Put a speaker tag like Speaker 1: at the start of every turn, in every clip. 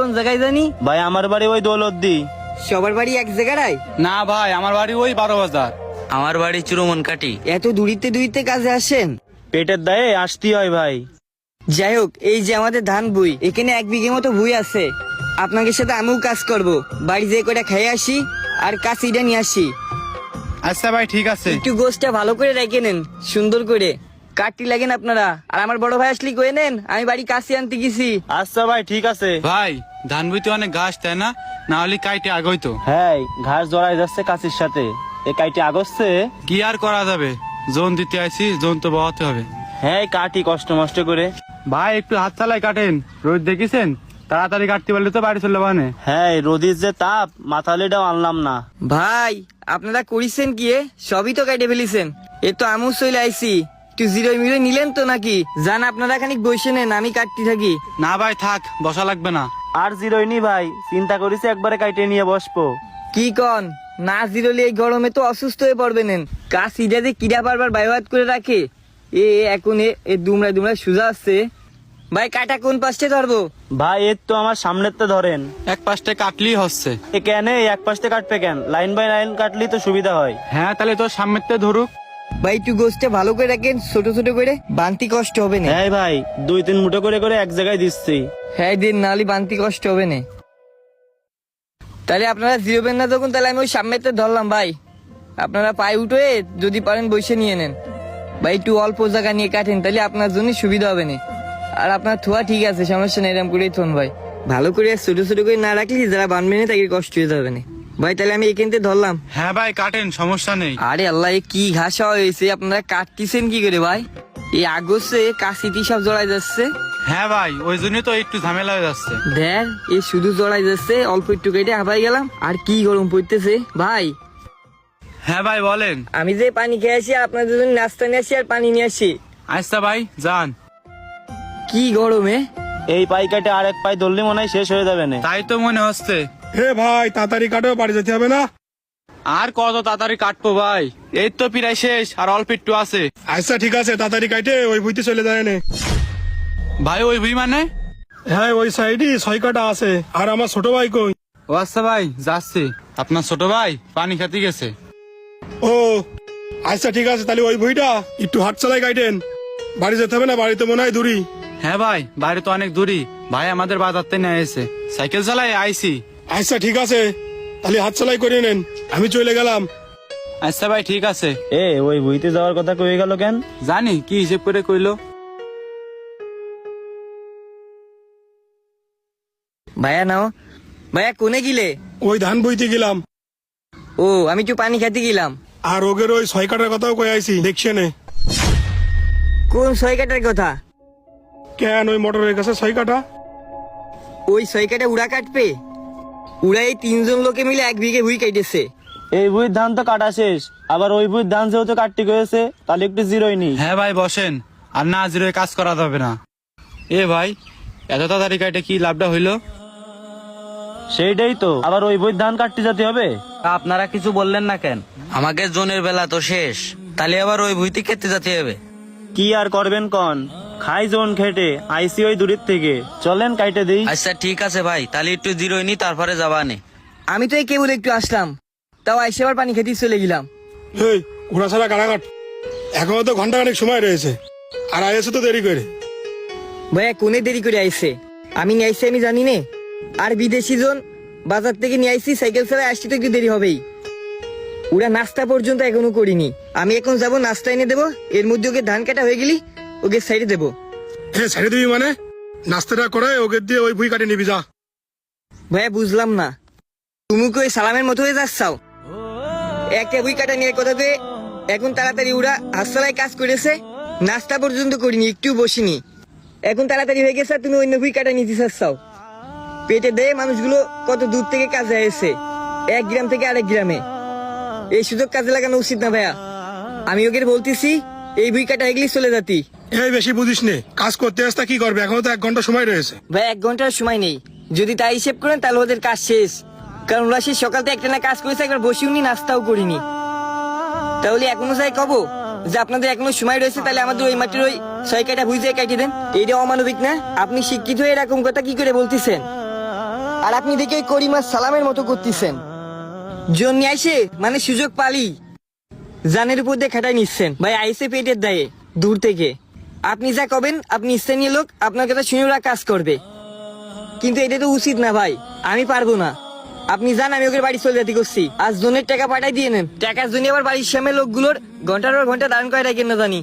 Speaker 1: কোন জায়গায় জানি?
Speaker 2: ভাই আমার বাড়ি ওই দৌলতদি।
Speaker 1: সবার বাড়ি এক জায়গায়?
Speaker 3: না ভাই, আমার বাড়ি ওই 12 বাজার।
Speaker 4: আমার বাড়ি চুরমন কাটি।
Speaker 1: এত দূরিতে কাজে আসেন?
Speaker 2: পেটের দায়ে আসতে হয় ভাই।
Speaker 1: যাই হোক, এই যে আমাদের ধান বই, এখানে 1 বিঘে মতো বই আছে। আপনাদের সাথে আমিও কাজ করব। বাড়ি যেয়ে করে খেয়ে আসি আর কাশিটা নিয়ে আসি।
Speaker 3: আচ্ছা ভাই, ঠিক আছে।
Speaker 1: একটু গোষ্ঠটা ভালো করে রেখে নেন, সুন্দর করে কাটটি লাগেন আপনারা। আর আমার বড় ভাই আসলি কয়ে নেন, আমি বাড়ি কাশি আনতে গেছি।
Speaker 2: আচ্ছা ভাই, ঠিক আছে।
Speaker 3: ভাই, ধান বইতে অনেক ঘাস, তাই না? না হলে কাইটে আগইতো।
Speaker 2: হ্যাঁ, ঘাস জড়াই যাচ্ছে কাশির সাথে, এ কাইটে আগচ্ছে।
Speaker 3: কি আর করা যাবে, জোন দিতে আইছি, জোন তো বহাতে হবে।
Speaker 2: হ্যাঁ, কাটি কষ্ট মষ্ট করে।
Speaker 3: ভাই একটু হাত চালাই কাটেন, রোদ দেখেছেন? তাড়াতাড়ি কাটতে পারলে তো বাড়ি চলে বানে।
Speaker 2: হ্যাঁ, রোদির যে তাপ, মাথালিটাও আনলাম না।
Speaker 1: ভাই আপনারা করিছেন কি? সবই তো কেটে ফেলিছেন। এ তো আমু চলে আইছি, একটু জিরোই মিরোই নিলেন তো নাকি? যান আপনারা খানিক বসে নেন, আমি কাটতে থাকি।
Speaker 3: না ভাই থাক, বসা লাগবে না।
Speaker 2: আর জিরোইনি ভাই, চিন্তা করেছি একবারে কাইটে নিয়ে বসবো।
Speaker 1: কি কন? না জিরোলে এই গরমে তো অসুস্থ হয়ে পড়বেন। কাশিটা যে কিরা বারবার বাইবাদ করে রাখে। এখন দুমড়া সুজা আসছে। ভাই কাটা কোন পাশে ধরবো?
Speaker 2: ভাই এর তো আমার সামনের তো ধরেন।
Speaker 3: এক পাশে কাটলেই হচ্ছে।
Speaker 2: এ কেন এক পাশে কাটবে কেন? লাইন বাই লাইন কাটলেই তো সুবিধা হয়।
Speaker 3: হ্যাঁ, তাহলে তোর সামনেতে ধরুক।
Speaker 1: ভাই একটু গোষ্ঠটা ভালো করে রাখেন, ছোট ছোট করে, বানতি কষ্ট হবে না।
Speaker 2: হ্যাঁ ভাই, 2-3 মুঠো করে করে এক জায়গায় দিচ্ছি।
Speaker 1: হ্যাঁ দিন, নাহলে বানতি কষ্ট হবে না। তাহলে আপনারা জিরোবেন না যখন, তাহলে আমি ওই সামনেতে ধরলাম। ভাই আপনারা পায়ে উঠে যদি পারেন বসে নিয়ে নেন। ভাই একটু অল্প জায়গা নিয়ে কাটেন, তাহলে আপনার জন্য সুবিধা হবে না। আর আপনার থোয়া ঠিক আছে, সমস্যা নেই, এরকম করেই থন ভাই। ভালো করে ছোট ছোট করে না রাখলে যারা বানবে না তাকে কষ্ট হয়ে যাবে না। ভাই তাহলে আমি এখান থেকে ধরলাম।
Speaker 3: হ্যাঁ ভাই কাটেন, সমস্যা নেই।
Speaker 1: আরে আল্লাহ, এ কি ঘাসা হয়েছে! আপনারা কাটতেছেন কি করে ভাই? এই আগস্টে কাশিটি সব জড়াই যাচ্ছে।
Speaker 3: হ্যাঁ ভাই, ওই জন্যই তো একটু ঝামেলা হয়ে যাচ্ছে।
Speaker 1: দেখ, এই শুধু জড়াই যাচ্ছে, অল্প একটু কেটে হাবাই গেলাম। আর কি গরম পড়তেছে ভাই!
Speaker 3: হ্যাঁ ভাই বলেন।
Speaker 1: আমি যে পানি খেয়ে আসি, আপনাদের জন্য নাস্তা নিয়ে আসি আর পানি নিয়ে আসি।
Speaker 3: আচ্ছা ভাই যান।
Speaker 1: কি গরমে!
Speaker 2: এই পাই কাটে আর এক পাই ধরলে মনে হয় শেষ হয়ে যাবে না।
Speaker 3: তাই তো মনে হচ্ছে।
Speaker 5: হে ভাই, তাড়াতাড়ি কাটো, বাড়ি যেতে হবে না?
Speaker 3: আর কত তাড়াতাড়ি কাটবো ভাই, এই তো প্রায় শেষ, আর অল্প একটু আছে।
Speaker 5: আচ্ছা ঠিক আছে, তাড়াতাড়ি কাটে ওই ভুইতে চলে যায় না।
Speaker 3: ভাই ওই ভুই মানে?
Speaker 5: হ্যাঁ, ওই সাইডে 6 কাটা আছে। আর আমার ছোট ভাই কই?
Speaker 3: ও আচ্ছা ভাই, যাচ্ছি। আপনার ছোট ভাই পানি খেতে গেছে।
Speaker 5: ও আচ্ছা ঠিক আছে, তাহলে ওই ভুইটা একটু হাট চালাই কাটেন। বাড়ি যেতে হবে না? বাড়িতে মনে হয় দূরি।
Speaker 3: হ্যাঁ ভাই, বাইরে তো অনেক দূরই। ভাই আমাদের বাজারতে নিয়ে এসে সাইকেল চালাই আইছি।
Speaker 5: আচ্ছা ঠিক আছে, তাহলে হাত চালাই করে নেন, আমি চলে গেলাম।
Speaker 3: আচ্ছা ভাই ঠিক আছে।
Speaker 2: ওই বইতে যাওয়ার কথা কয়ে গেল কেন?
Speaker 3: জানি কি হিসেব করে কইলো।
Speaker 1: ভাইয়া নাও। ভাইয়া কোনে গিলে?
Speaker 5: ওই ধান বইতে গেলাম।
Speaker 1: ও, আমি একটু পানি খেতে গেলাম।
Speaker 5: আর ওগের ওই 6 কাটার কথাও কয়ে আইছি, দেখছে নে।
Speaker 1: কোন 6 কাটার কথা?
Speaker 5: কেন, ওই মোটরের কাছে 6 কাটা।
Speaker 1: ওই 6 কাটা উড়া কাটবে? উড়া এই 3 জন লোকে মিলে 1 বিঘে ভুই কাটেছে।
Speaker 2: এই বইয়ের ধান তো কাটা শেষ, আবার ওই বইয়ের ধান যেহেতু কাটতে গেছে, তাহলে একটু জিরোইনি।
Speaker 3: হ্যাঁ ভাই বসেন, আর না জিরোয় কাজ করা যাবে না। এ ভাই, এত তাড়াতাড়ি কাটে কি লাভটা হইলো?
Speaker 2: সেইটাই তো, আবার ওই বইয়ের ধান কাটতে যেতে হবে। আপনারা কিছু বললেন না কেন?
Speaker 4: আমাকে জোনের বেলা তো শেষ, তাহলে আবার ওই ভুইতে খেতে যেতে হবে।
Speaker 2: কি আর করবেন কন, খাই জোন খেটে আইসি ওই দূরের থেকে, চলেন কাইটে দেই।
Speaker 4: আচ্ছা ঠিক আছে ভাই, তাহলে একটু জিরোই নি, তারপরে যাবানে।
Speaker 1: আমি তো এই কেবল একটু আসলাম, তাও আইসে আবার পানি খেতে চলে গেলাম।
Speaker 5: এই ঘোড়া ছাড়া কাটাকাট, এখনো তো ঘন্টা খানেক সময় রয়েছে, আর আইসে তো দেরি করে।
Speaker 1: ভাইয়া কোনে দেরি করে আইছে? আমি নিয়ে আইসি আমি জানি নে। আর বিদেশি জন বাজার থেকে নিয়ে আইসি, সাইকেল চালায় আসতে তো একটু দেরি হবেই। ওরা নাস্তা পর্যন্ত এখনো করিনি। আমি এখন যাব, নাস্তা এনে দেবো, এর মধ্যে ওকে ধান কাটা হয়ে গেলি ওকে সাইডে দেবো।
Speaker 5: হ্যাঁ ছেড়ে দিবি মানে? নাস্তাটা করে ওকে দিয়ে ওই ভুই কাটে নিবি যা।
Speaker 1: ভাইয়া বুঝলাম না, তুমি কি ওই সালামের মতো হয়ে যাচ্ছাও? একটা বই কাটা নিয়ে কথা দিয়ে এখন তাড়াতাড়ি ওরা হাসপাতালে কাজ করেছে, নাস্তা পর্যন্ত করিনি, একটু বসিনি, এখন তাড়াতাড়ি হয়ে গেছে, আর তুমি অন্য বই কাটা নিতে চাচ্ছাও। পেটে দেয় মানুষগুলো কত দূর থেকে কাজে এসে, 1 গ্রাম থেকে আরেক গ্রামে। এই সুযোগ কাজে লাগানো উচিত না ভাইয়া। আমি ওকে বলতেছি এই বই কাটা এগলি চলে যাতি।
Speaker 5: এই বেশি বুঝিস নে, কাজ করতে আসতে কি করবে, এখনো তো 1 ঘন্টা সময় রয়েছে।
Speaker 1: ভাই 1 ঘন্টার সময় নেই, যদি তাই হিসেব করেন তাহলে ওদের কাজ শেষ। কারণ ওরা সেই সকাল থেকে একটা না কাজ করেছে, একবার বসেও নি, নাস্তাও করিনি। তাহলে এখনো যাই কব যে আপনাদের এখনো সময় রয়েছে, তাহলে আমাদের ওই মাটির ওই 6 কাটা ভুই যায় কাটিয়ে দেন। এইটা অমানবিক না? আপনি শিক্ষিত হয়ে এরকম কথা কি করে বলতেছেন? আর আপনি দেখে করিম আর সালামের মতো করতেছেন। জন্য আইসে মানে সুযোগ পালি জানের উপর দিয়ে খাটাই নিচ্ছেন। ভাই আইসে পেটের দায়ে দূর থেকে, আপনি যা কবেন আপনি স্থানীয় লোক, আপনার কথা শুনে ওরা কাজ করবে, কিন্তু এটা তো উচিত না ভাই, আমি পারবো না। আপনি যান, আমি ওকে বাড়ি চলে যেতে করছি। আজ জনের টাকা পাঠাই দিয়ে নেন, টাকার জন্য আবার বাড়ির সামনে লোকগুলোর ঘন্টার পর ঘন্টা দাঁড়ান করে রাখেন না জানি।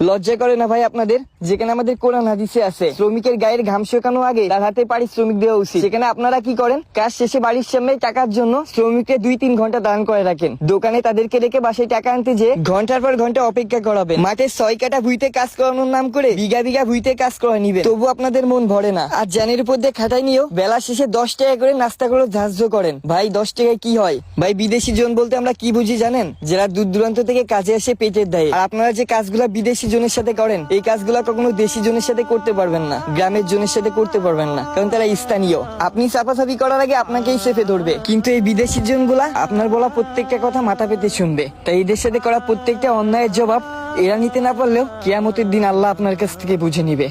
Speaker 1: লজ্জা করে না ভাই আপনাদের? যেখানে আমাদের কোরআন হাদিসে আছে শ্রমিকের গায়ের ঘাম শুকানো আগে তার হাতে পারিশ্রমিক দেওয়া উচিত, সেখানে আপনারা কি করেন? কাজ শেষে বাড়ির সামনে টাকার জন্য শ্রমিককে 2-3 ঘন্টা দাঁড়ান করে রাখেন। দোকানে তাদেরকে রেখে বাসায় টাকা আনতে যে ঘন্টার পর ঘন্টা অপেক্ষা করাবেন। মাঠে 6 কাঠা ভুইতে কাজ করানোর নাম করে বিঘা বিঘা ভুইতে কাজ করা নিবে, তবু আপনাদের মন ভরে না। আর জানের উপর দিয়ে খাটাই নিয়েও বেলা শেষে 10 টাকা করে নাস্তা করে ধার্য করেন। ভাই 10 টাকায় কি হয়? ভাই বিদেশি জন বলতে আমরা কি বুঝি জানেন? যারা দূর দূরান্ত থেকে কাজে আসে পেটের দায়ে। আর আপনারা যে কাজগুলা বিদেশি জনের সাথে করেন, এই কাজগুলা কখনো দেশি জনের সাথে করতে পারবেন না, গ্রামের জনের সাথে করতে পারবেন না, কারণ তারা স্থানীয়। আপনি চাপাচাপি করার আগে আপনাকেই চেপে ধরবে, কিন্তু এই বিদেশি জনগুলা আপনার বলা প্রত্যেকটা কথা মাথা পেতে শুনবে। তাই এদের সাথে করা প্রত্যেকটা অন্যায়ের জবাব এরা নিতে না পারলেও কিয়ামতের দিন আল্লাহ আপনার কাছ থেকে বুঝে নিবে।